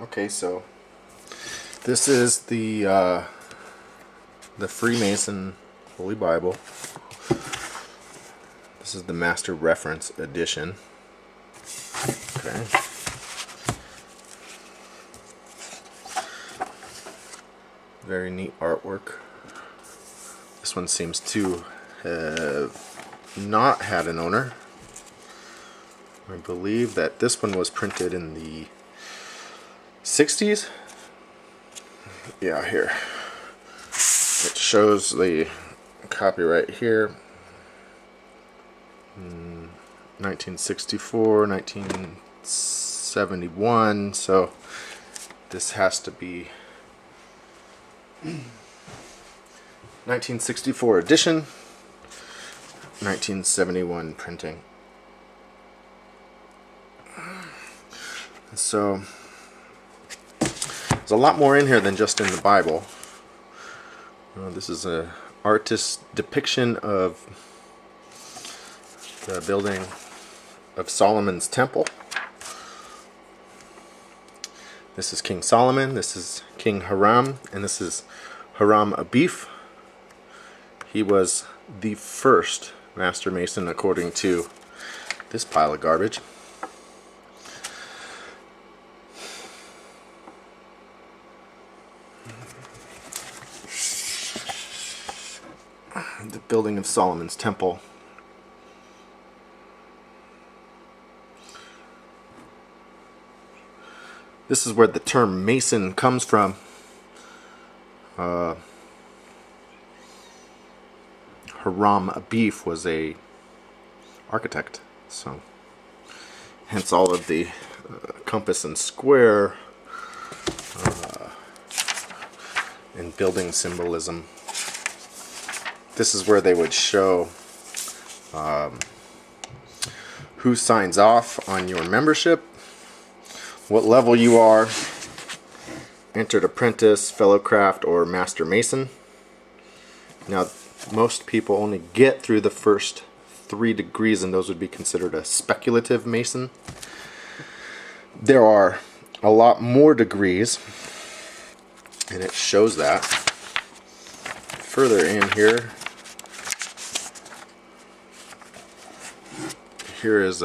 Okay, so this is the Freemason Holy Bible. This is the Master Reference Edition. Okay. Very neat artwork. This one seems to have not had an owner. I believe that this one was printed in the 60s. Yeah, here. It shows the copyright here. 1964, 1971, so this has to be 1964 edition, 1971 printing. So there's a lot more in here than just in the Bible. This is an artist's depiction of the building of Solomon's temple. This is King Solomon, this is King Hiram, and this is Hiram Abif. He was the first Master Mason according to this pile of garbage. The building of Solomon's temple. This is where the term Mason comes from. Hiram Abif was a architect, so hence all of the compass and square and building symbolism. This is where they would show who signs off on your membership, what level you are, entered apprentice, fellow craft, or master mason. Now, most people only get through the first 3 degrees, and those would be considered a speculative mason. There are a lot more degrees, and it shows that. Further in here, here is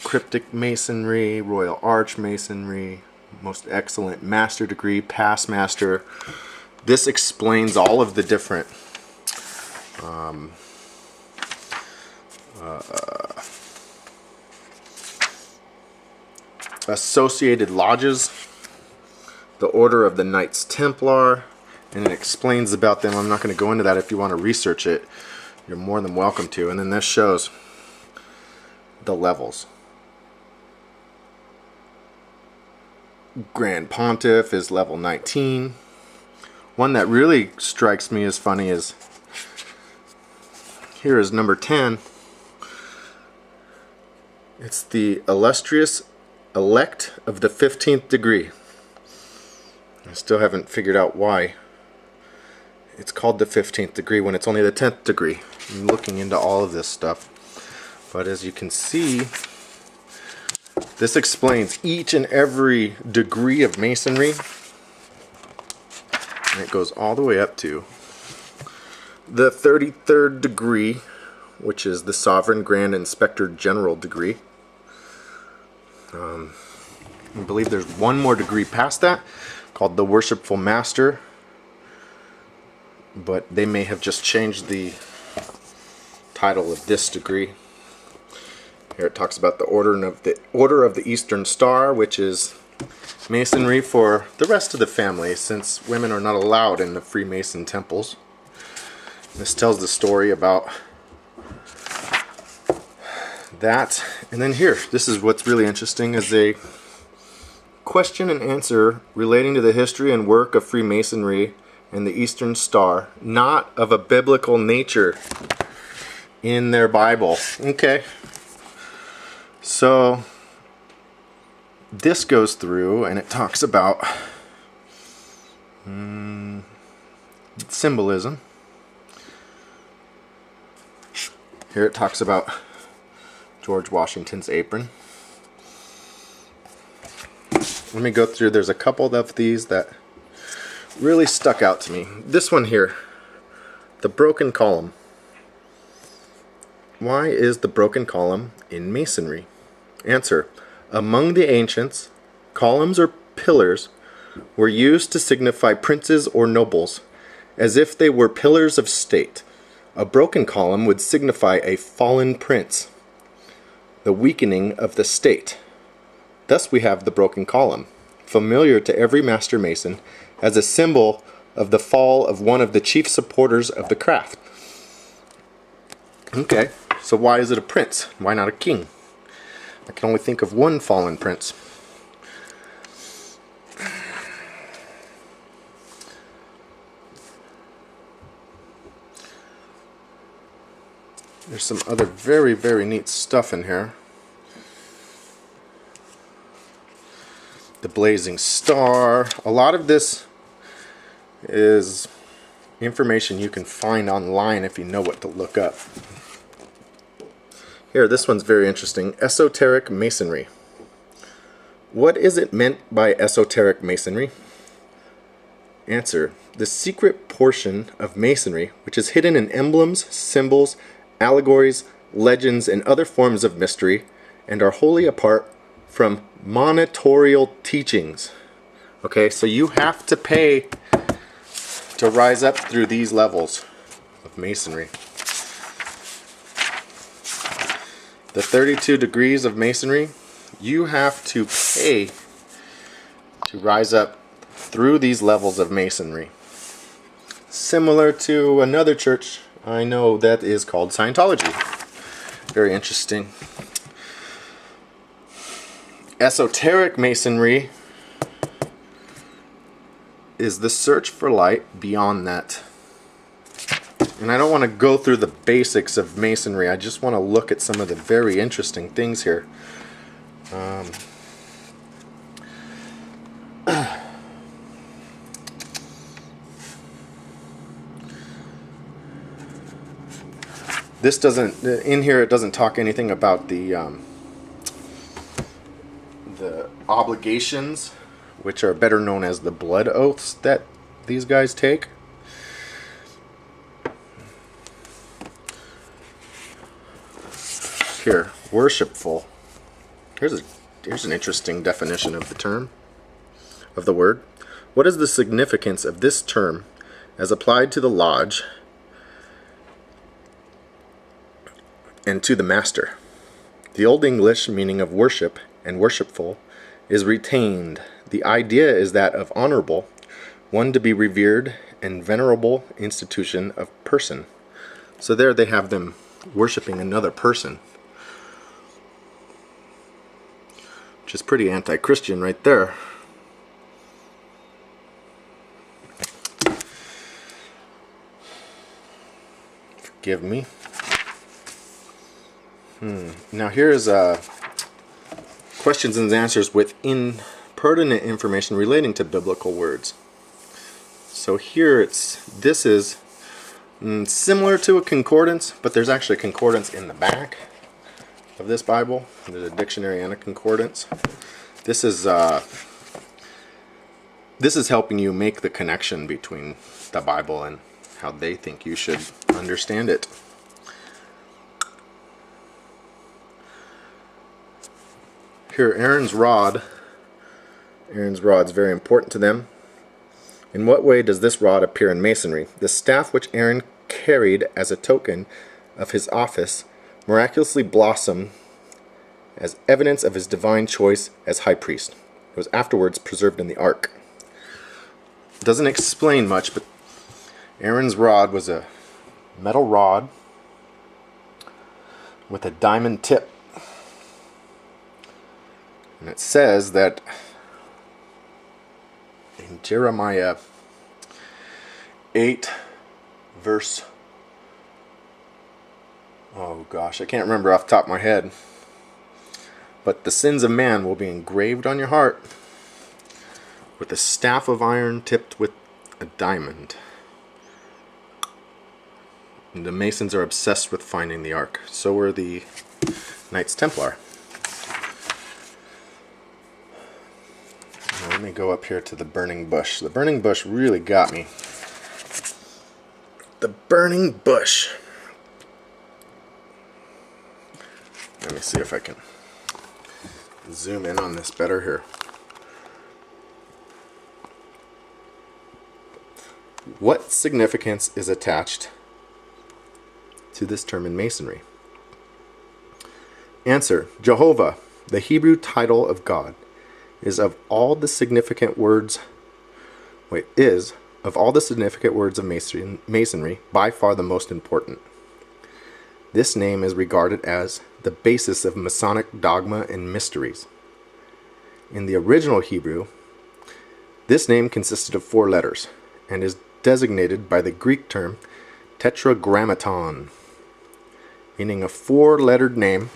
cryptic masonry, royal arch masonry, most excellent master degree, past master. This explains all of the different associated lodges, the order of the Knights Templar, and it explains about them. I'm not going to go into that. If you want to research it, you're more than welcome to. And then this shows the levels. Grand Pontiff is level 19. One that really strikes me as funny is here is number 10. It's the illustrious elect of the 15th degree. I still haven't figured out why it's called the 15th degree when it's only the 10th degree. I'm looking into all of this stuff, but as you can see, this explains each and every degree of masonry, and it goes all the way up to the 33rd degree, which is the Sovereign Grand Inspector General degree. I believe there's one more degree past that called the Worshipful Master, but they may have just changed the title of this degree. Here it talks about the Order of the Eastern Star, which is masonry for the rest of the family, since women are not allowed in the Freemason temples. This tells the story about that. And then here, this is what's really interesting, is a question and answer relating to the history and work of Freemasonry and the Eastern Star, not of a biblical nature, in their Bible. Okay. So this goes through and it talks about symbolism. Here it talks about George Washington's apron. Let me go through. There's a couple of these that really stuck out to me. This one here, the broken column. Why is the broken column in Masonry? Answer: among the ancients, columns or pillars were used to signify princes or nobles, as if they were pillars of state. A broken column would signify a fallen prince, the weakening of the state. Thus we have the broken column, familiar to every master mason, as a symbol of the fall of one of the chief supporters of the craft. Okay, so why is it a prince? Why not a king? I can only think of one fallen prince. There's some other very, very neat stuff in here. The blazing star. A lot of this is information you can find online if you know what to look up. Here, this one's very interesting. Esoteric Masonry. What is it meant by esoteric Masonry? Answer: the secret portion of Masonry which is hidden in emblems, symbols, allegories, legends, and other forms of mystery, and are wholly apart from monitorial teachings. Okay, so you have to pay to rise up through these levels of Masonry. The 32 degrees of Masonry, you have to pay to rise up through these levels of Masonry. Similar to another church I know that is called Scientology. Very interesting. Esoteric Masonry is the search for light beyond that. And I don't want to go through the basics of Masonry. I just want to look at some of the very interesting things here. This doesn't, in here it doesn't talk anything about the obligations, which are better known as the blood oaths that these guys take. Here, worshipful. Here's an interesting definition of the term, of the word. What is the significance of this term as applied to the lodge and to the master? The Old English meaning of worship and worshipful is retained. The idea is that of honorable, one to be revered, and venerable institution of person. So there they have them worshiping another person, which is pretty anti-Christian right there. Forgive me. Now here's questions and answers with pertinent information relating to biblical words. So here this is similar to a concordance, but there's actually a concordance in the back of this Bible. There's a dictionary and a concordance. This is helping you make the connection between the Bible and how they think you should understand it. Here, Aaron's rod. Aaron's rod is very important to them. In what way does this rod appear in Masonry? The staff which Aaron carried as a token of his office miraculously blossomed as evidence of his divine choice as high priest. It was afterwards preserved in the ark. It doesn't explain much, but Aaron's rod was a metal rod with a diamond tip. And it says that in Jeremiah 8 verse, oh gosh, I can't remember off the top of my head, but the sins of man will be engraved on your heart with a staff of iron tipped with a diamond. And the Masons are obsessed with finding the ark. So were the Knights Templar. Now let me go up here to the burning bush. The burning bush really got me. The burning bush. Let me see if I can zoom in on this better here. What significance is attached to this term in Masonry? Answer: Jehovah, the Hebrew title of God, is of all the significant words of Masonry by far the most important. This name is regarded as the basis of Masonic dogma and mysteries. In the original Hebrew, this name consisted of 4 letters and is designated by the Greek term tetragrammaton, meaning a 4-lettered name.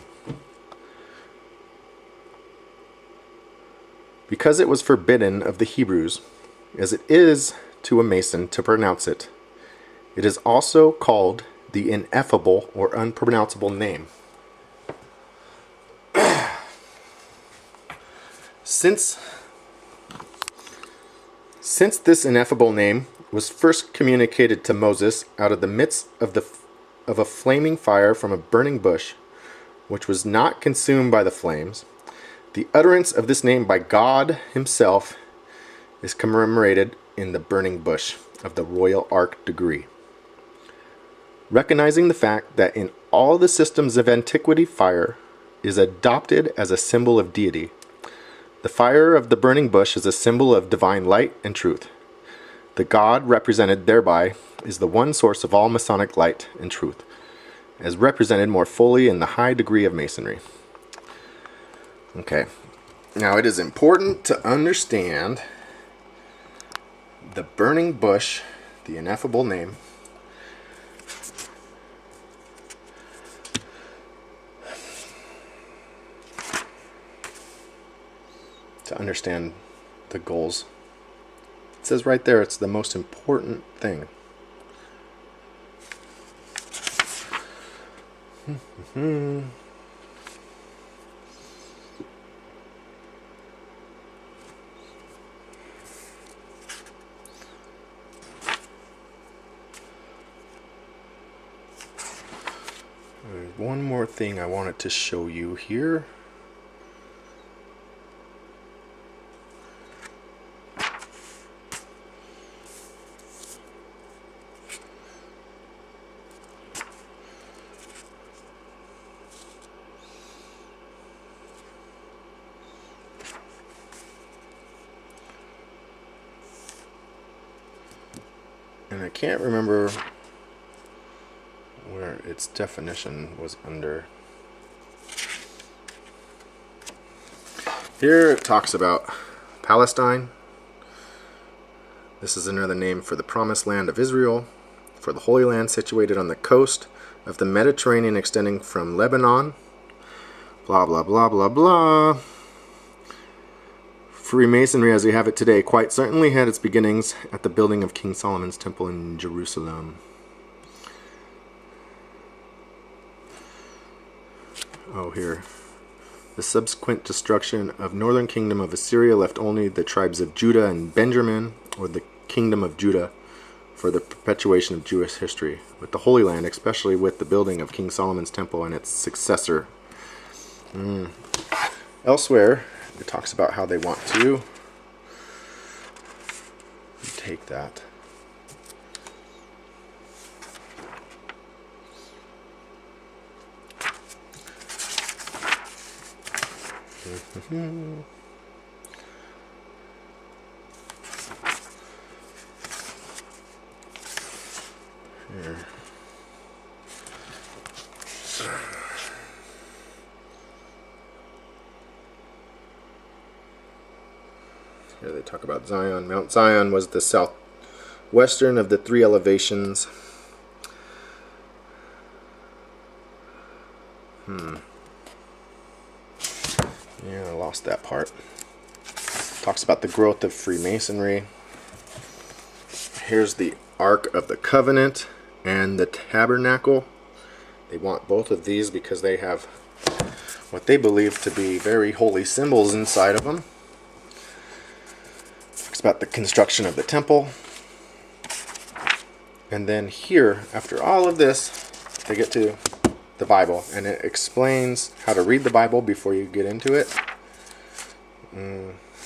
Because it was forbidden of the Hebrews, as it is to a Mason to pronounce it, it is also called the ineffable or unpronounceable name. Since this ineffable name was first communicated to Moses out of the midst of a flaming fire from a burning bush, which was not consumed by the flames, the utterance of this name by God himself is commemorated in the burning bush of the Royal Ark degree. Recognizing the fact that in all the systems of antiquity fire is adopted as a symbol of deity, the fire of the burning bush is a symbol of divine light and truth. The God represented thereby is the one source of all Masonic light and truth, as represented more fully in the high degree of Masonry. Okay, now it is important to understand the burning bush, the ineffable name, to understand the goals. It says right there it's the most important thing. There's one more thing I wanted to show you here. And I can't remember where its definition was under. Here it talks about Palestine. This is another name for the promised land of Israel, for the Holy Land situated on the coast of the Mediterranean extending from Lebanon. Blah, blah, blah, blah, blah. Freemasonry as we have it today quite certainly had its beginnings at the building of King Solomon's temple in Jerusalem. Oh, here. The subsequent destruction of northern kingdom of Assyria left only the tribes of Judah and Benjamin, or the kingdom of Judah, for the perpetuation of Jewish history, with the Holy Land, especially with the building of King Solomon's temple and its successor. Elsewhere, it talks about how they want to take that. Here. Here they talk about Zion. Mount Zion was the southwestern of the 3 elevations. Yeah, I lost that part. Talks about the growth of Freemasonry. Here's the Ark of the Covenant and the Tabernacle. They want both of these because they have what they believe to be very holy symbols inside of them. Talks about the construction of the temple. And then here, after all of this, they get to the Bible, and it explains how to read the Bible before you get into it.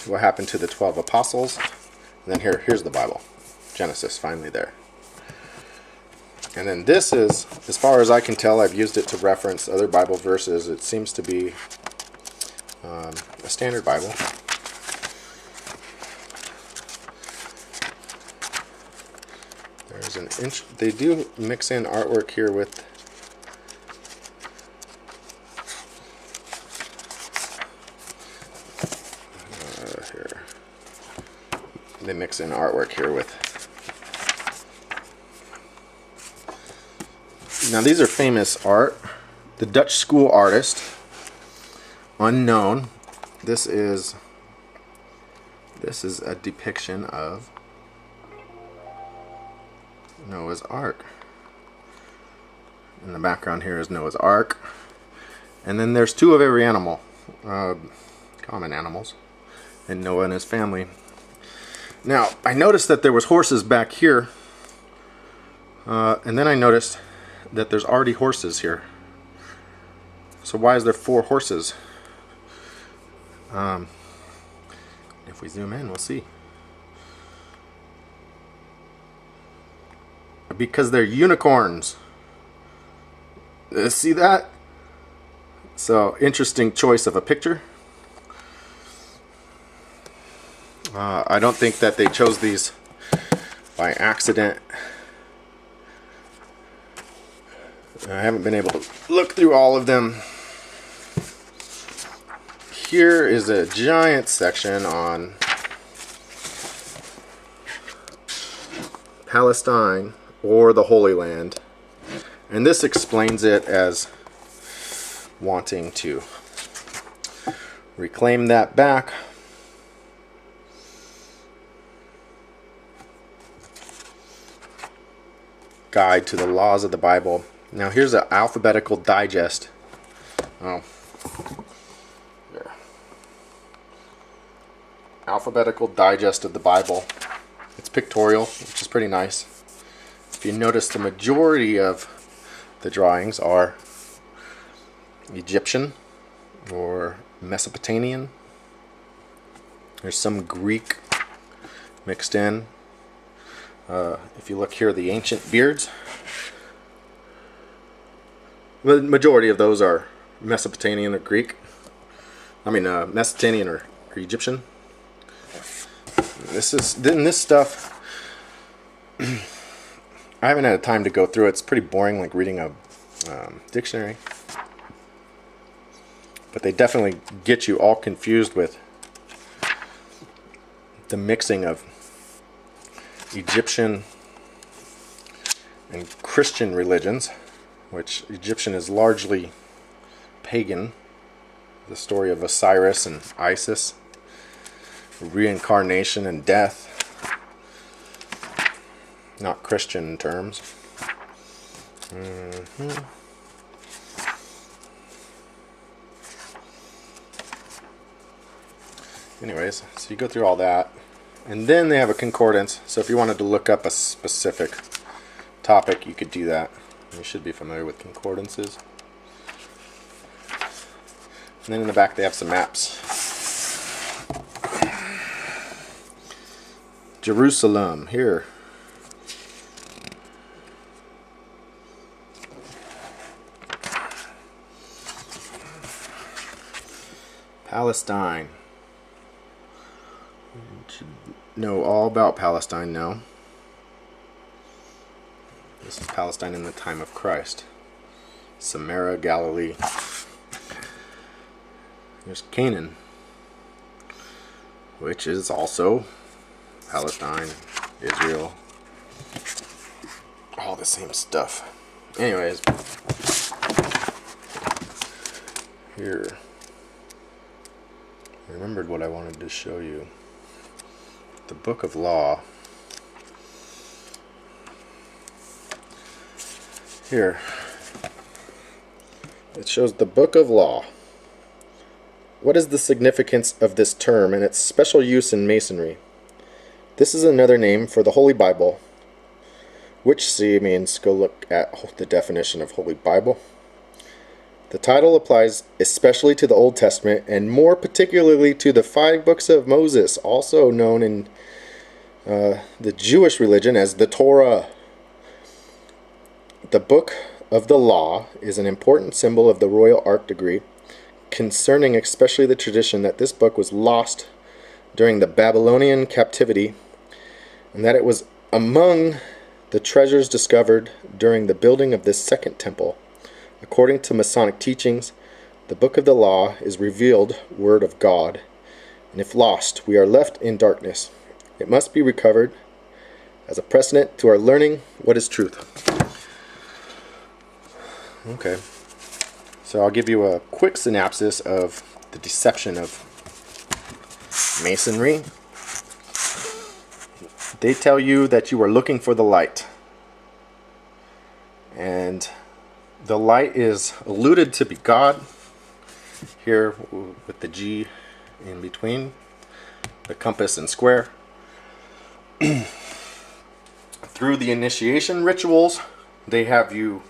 What happened to the 12 apostles. And then here's the Bible. Genesis, finally there. And then this is, as far as I can tell, I've used it to reference other Bible verses. It seems to be a standard Bible. There's an inch. They do mix in artwork here with here. They mix in artwork here with. Now these are famous art. The Dutch school artist, unknown. This is a depiction of Noah's Ark. In the background here is Noah's Ark. And then there's two of every animal, common animals, and Noah and his family. Now, I noticed that there was horses back here, and then I noticed that there's already horses here. So why is there 4 horses? If we zoom in, we'll see. Because they're unicorns. See that? So, interesting choice of a picture. I don't think that they chose these by accident. I haven't been able to look through all of them. Here is a giant section on Palestine or the Holy Land. And this explains it as wanting to reclaim that back. Guide to the laws of the Bible. Now here's an alphabetical digest. Oh, there. Alphabetical digest of the Bible. It's pictorial, which is pretty nice. If you notice, the majority of the drawings are Egyptian or Mesopotamian. There's some Greek mixed in. If you look here, the ancient beards. The majority of those are Mesopotamian or Greek. Mesopotamian or Egyptian. This stuff, I haven't had time to go through it. It's pretty boring, like reading a dictionary. But they definitely get you all confused with the mixing of Egyptian and Christian religions, which Egyptian is largely pagan. The story of Osiris and Isis, reincarnation and death, not Christian in terms. Anyways, so you go through all that, and then they have a concordance. So if you wanted to look up a specific topic, you could do that. You should be familiar with concordances. And then in the back they have some maps. Jerusalem, here. Palestine. You should know all about Palestine now. This is Palestine in the time of Christ. Samaria, Galilee. There's Canaan, which is also Palestine, Israel. All the same stuff. Anyways, here. I remembered what I wanted to show you. The Book of Law. Here. It shows the Book of Law. What is the significance of this term and its special use in Masonry? This is another name for the Holy Bible, which means go look at the definition of Holy Bible. The title applies especially to the Old Testament and more particularly to the 5 books of Moses, also known in the Jewish religion as the Torah. The Book of the Law is an important symbol of the royal art degree, concerning especially the tradition that this book was lost during the Babylonian captivity and that it was among the treasures discovered during the building of this second temple. According to Masonic teachings, the Book of the Law is revealed Word of God, and if lost, we are left in darkness. It must be recovered as a precedent to our learning what is truth. Okay, so I'll give you a quick synopsis of the deception of Masonry. They tell you that you are looking for the light, and the light is alluded to be God, here with the G in between, the compass and square. Through the initiation rituals, they have you,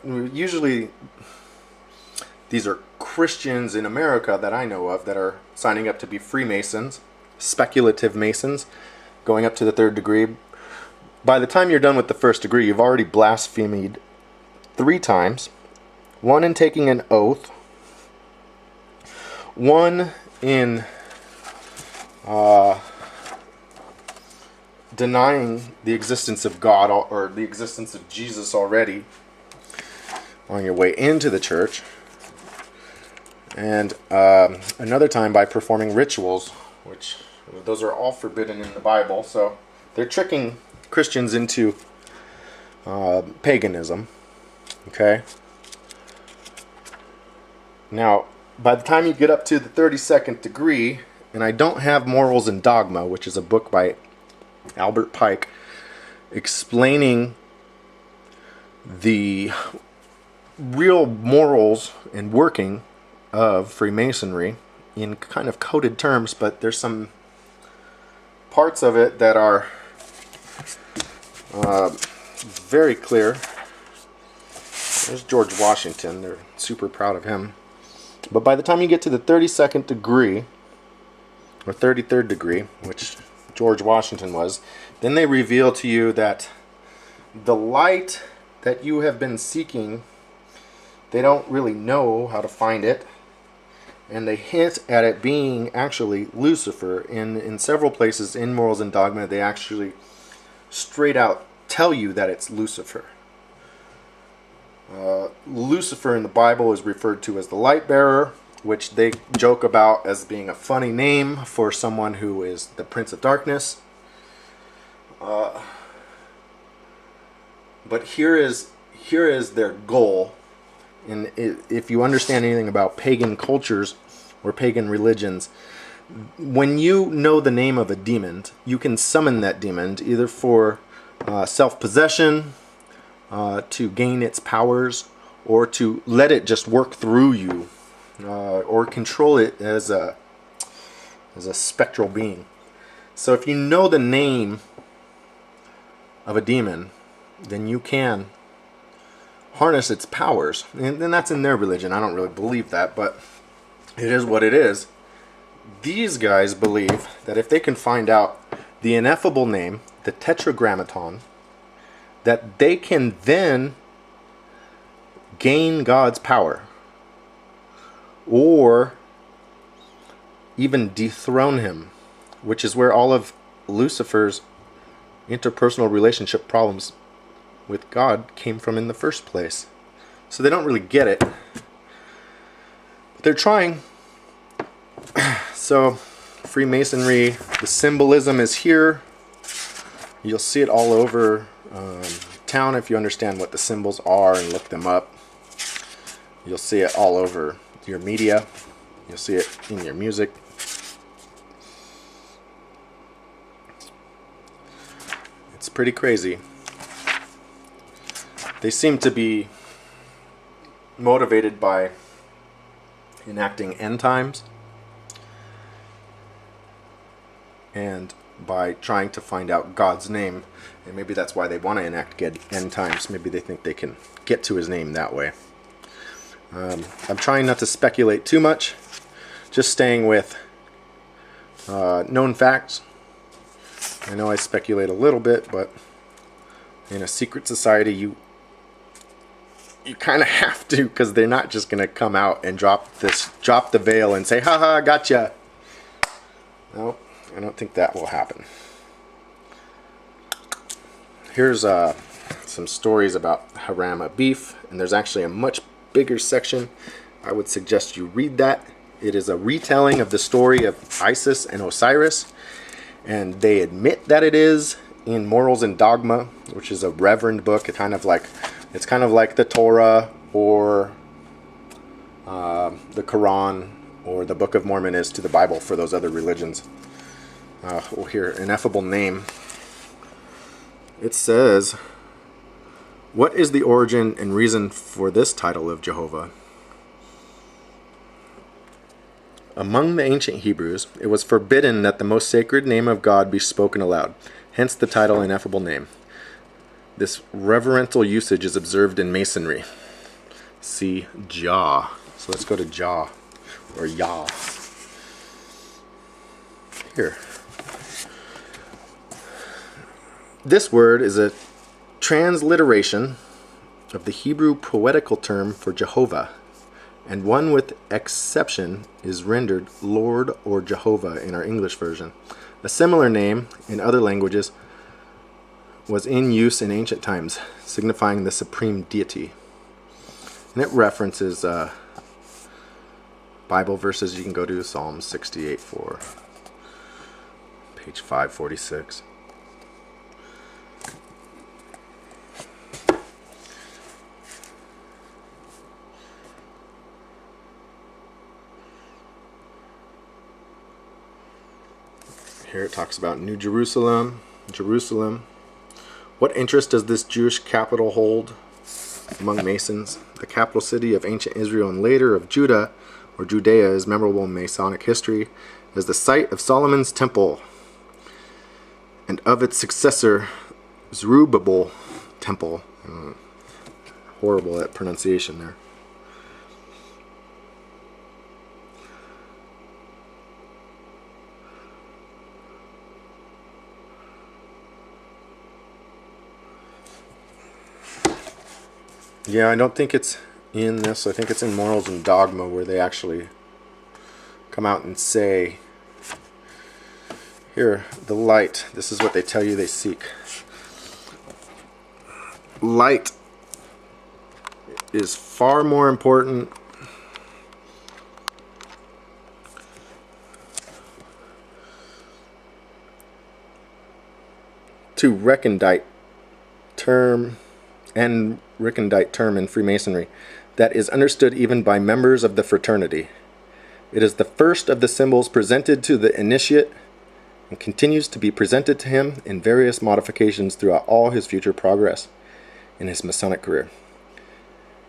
usually these are Christians in America that I know of that are signing up to be Freemasons, speculative Masons, going up to the 3rd degree. By the time you're done with the 1st degree, you've already blasphemed 3 times, 1 in taking an oath, 1 in denying the existence of God or the existence of Jesus already on your way into the church, and another time by performing rituals, which those are all forbidden in the Bible. So they're tricking Christians into paganism. Okay. Now, by the time you get up to the 32nd degree, and I don't have Morals and Dogma, which is a book by Albert Pike explaining the real morals and working of Freemasonry in kind of coded terms, but there's some parts of it that are very clear. There's George Washington. They're super proud of him. But by the time you get to the 32nd degree, or 33rd degree, which George Washington was, then they reveal to you that the light that you have been seeking, they don't really know how to find it, and they hint at it being actually Lucifer. In several places in Morals and Dogma, they actually straight out tell you that it's Lucifer. Lucifer in the Bible is referred to as the light bearer, which they joke about as being a funny name for someone who is the Prince of Darkness. But here is their goal. And if you understand anything about pagan cultures or pagan religions, when you know the name of a demon, you can summon that demon either for self-possession, to gain its powers, or to let it just work through you, or control it as a spectral being. So if you know the name of a demon, then you can harness its powers. And that's in their religion. I don't really believe that, but it is what it is. These guys believe that if they can find out the ineffable name, the Tetragrammaton, that they can then gain God's power, or even dethrone him, which is where all of Lucifer's interpersonal relationship problems with God came from in the first place. So they don't really get it, but they're trying. So Freemasonry, the symbolism is here. You'll see it all over town if you understand what the symbols are and look them up. You'll see it all over your media. You'll see it in your music. It's pretty crazy. They seem to be motivated by enacting end times and by trying to find out God's name. And maybe that's why they want to enact end times. Maybe they think they can get to his name that way. I'm trying not to speculate too much, just staying with known facts. I know I speculate a little bit, but in a secret society, you kind of have to, because they're not just going to come out and drop the veil and say, haha, gotcha. No, I don't think that will happen. Here's some stories about Harama beef, and there's actually a much bigger section. I would suggest you read that. It is a retelling of the story of Isis and Osiris, and they admit that it is in Morals and Dogma, which is a reverend book. It's kind of like the Torah or the Quran or the Book of Mormon is to the Bible for those other religions. We'll hear Ineffable Name. It says, what is the origin and reason for this title of Jehovah? Among the ancient Hebrews, it was forbidden that the most sacred name of God be spoken aloud, hence the title Ineffable Name. This reverential usage is observed in Masonry. See Jah. So let's go to Jah, or Yah. Here. This word is a transliteration of the Hebrew poetical term for Jehovah, and one with exception is rendered Lord or Jehovah in our English version. A similar name in other languages was in use in ancient times, signifying the supreme deity. And it references Bible verses. You can go to Psalm 68:4, page 546. Here it talks about New Jerusalem. What interest does this Jewish capital hold among Masons? The capital city of ancient Israel and later of Judah, or Judea, is memorable in Masonic history as the site of Solomon's temple and of its successor, Zerubbabel temple. Horrible that pronunciation there. Yeah, I don't think it's in this. I think it's in Morals and Dogma where they actually come out and say, here, the light. This is what they tell you they seek. Light is far more important to recondite term in Freemasonry that is understood even by members of the fraternity. It is the first of the symbols presented to the initiate and continues to be presented to him in various modifications throughout all his future progress in his Masonic career.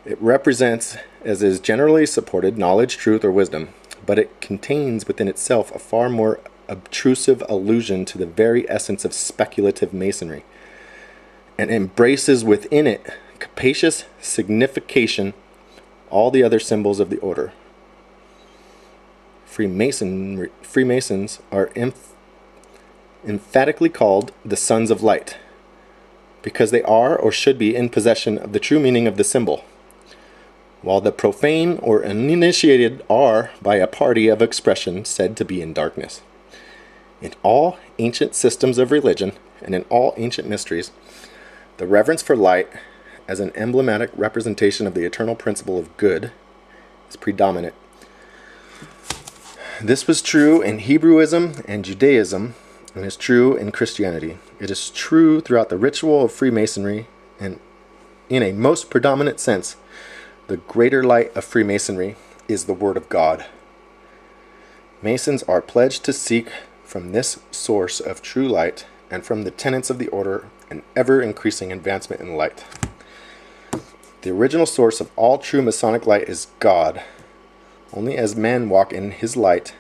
It represents, as is generally supported, knowledge, truth, or wisdom, but it contains within itself a far more obtrusive allusion to the very essence of speculative Masonry, and embraces within it capacious signification all the other symbols of the order. Freemasons are emphatically called the Sons of Light, because they are or should be in possession of the true meaning of the symbol, while the profane or uninitiated are by a party of expression said to be in darkness. In all ancient systems of religion and in all ancient mysteries, the reverence for light as an emblematic representation of the eternal principle of good is predominant. This was true in Hebrewism and Judaism, and is true in Christianity. It is true throughout the ritual of Freemasonry, and in a most predominant sense, the greater light of Freemasonry is the Word of God. Masons are pledged to seek from this source of true light and from the tenets of the order an ever-increasing advancement in light. The original source of all true Masonic light is God. Only as men walk in his light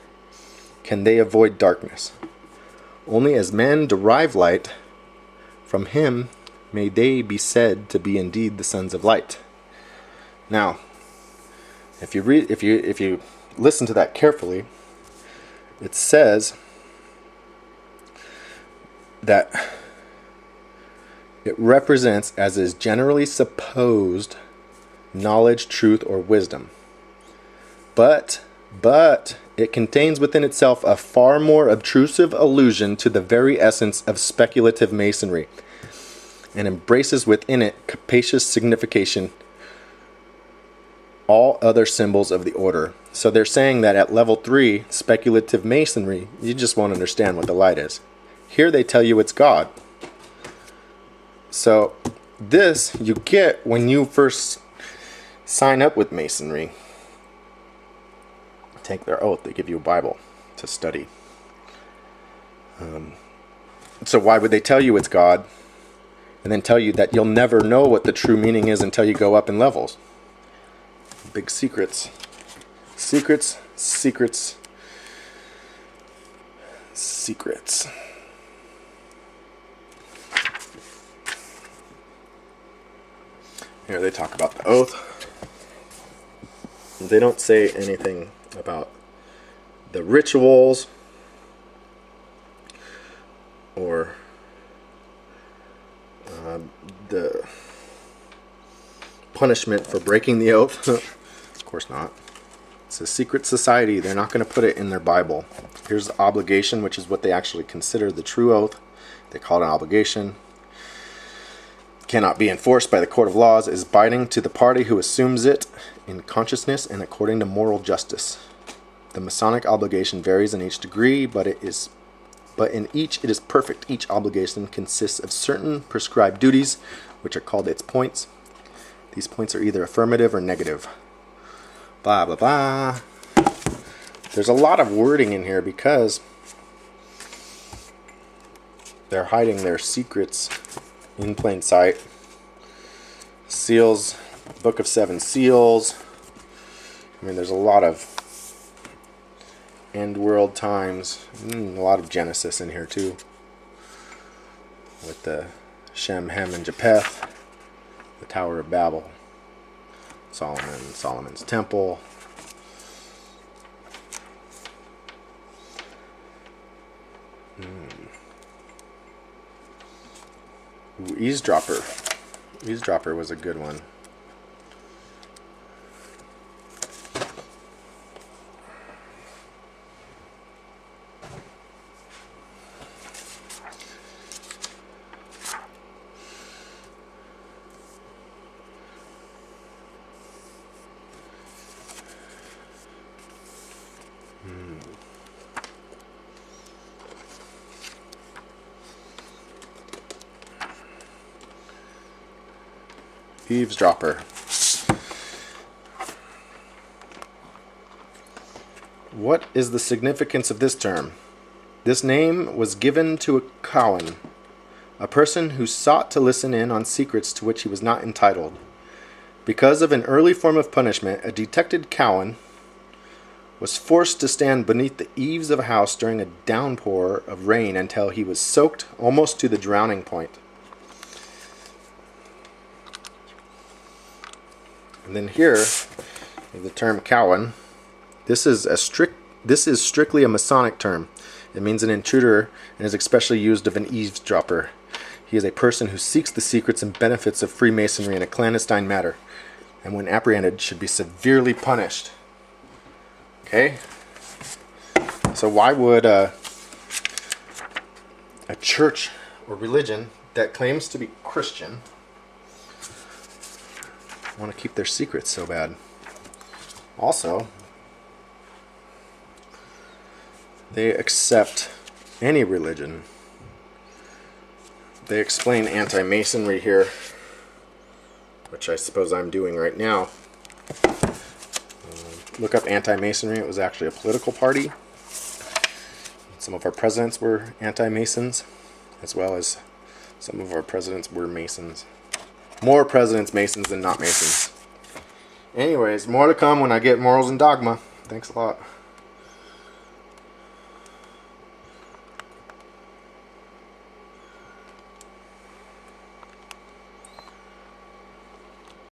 can they avoid darkness. Only as men derive light from him may they be said to be indeed the sons of light. Now, if you listen to that carefully, it says that it represents, as is generally supposed, knowledge, truth, or wisdom. But it contains within itself a far more obtrusive allusion to the very essence of speculative Masonry, and embraces within it capacious signification all other symbols of the order. So they're saying that at level 3, speculative Masonry, you just won't understand what the light is. Here they tell you it's God. So this you get when you first sign up with Masonry. Take their oath. They give you a Bible to study. So why would they tell you it's God and then tell you that you'll never know what the true meaning is until you go up in levels? Big secrets. Secrets. Here they talk about the oath. They don't say anything about the rituals or the punishment for breaking the oath. Of course not. It's a secret society. They're not going to put it in their Bible. Here's the obligation, which is what they actually consider the true oath. They call it an obligation. Cannot be enforced by the court of laws, is binding to the party who assumes it in consciousness and according to moral justice. The Masonic obligation varies in each degree, but in each it is perfect. Each obligation consists of certain prescribed duties, which are called its points. These points are either affirmative or negative. Blah, blah, blah. There's a lot of wording in here because they're hiding their secrets in plain sight. Seals, Book of Seven Seals. I mean, there's a lot of end world times. A lot of Genesis in here too. With the Shem, Ham, and Japheth. The Tower of Babel. Solomon's Temple. Ooh, Eavesdropper. Eavesdropper was a good one. Eavesdropper. What is the significance of this term? This name was given to a Cowan, a person who sought to listen in on secrets to which he was not entitled. Because of an early form of punishment, a detected Cowan was forced to stand beneath the eaves of a house during a downpour of rain until he was soaked almost to the drowning point. And then here, the term Cowan. This is strictly a Masonic term. It means an intruder and is especially used of an eavesdropper. He is a person who seeks the secrets and benefits of Freemasonry in a clandestine manner, and when apprehended should be severely punished. Okay? So why would a church or religion that claims to be Christian want to keep their secrets so bad? Also, they accept any religion. They explain anti-Masonry here, which I suppose I'm doing right now. Look up anti-Masonry. It was actually a political party. Some of our presidents were anti-Masons, as well as some of our presidents were Masons. more presidents Masons than not Masons. Anyways, more to come when I get Morals and Dogma. Thanks a lot.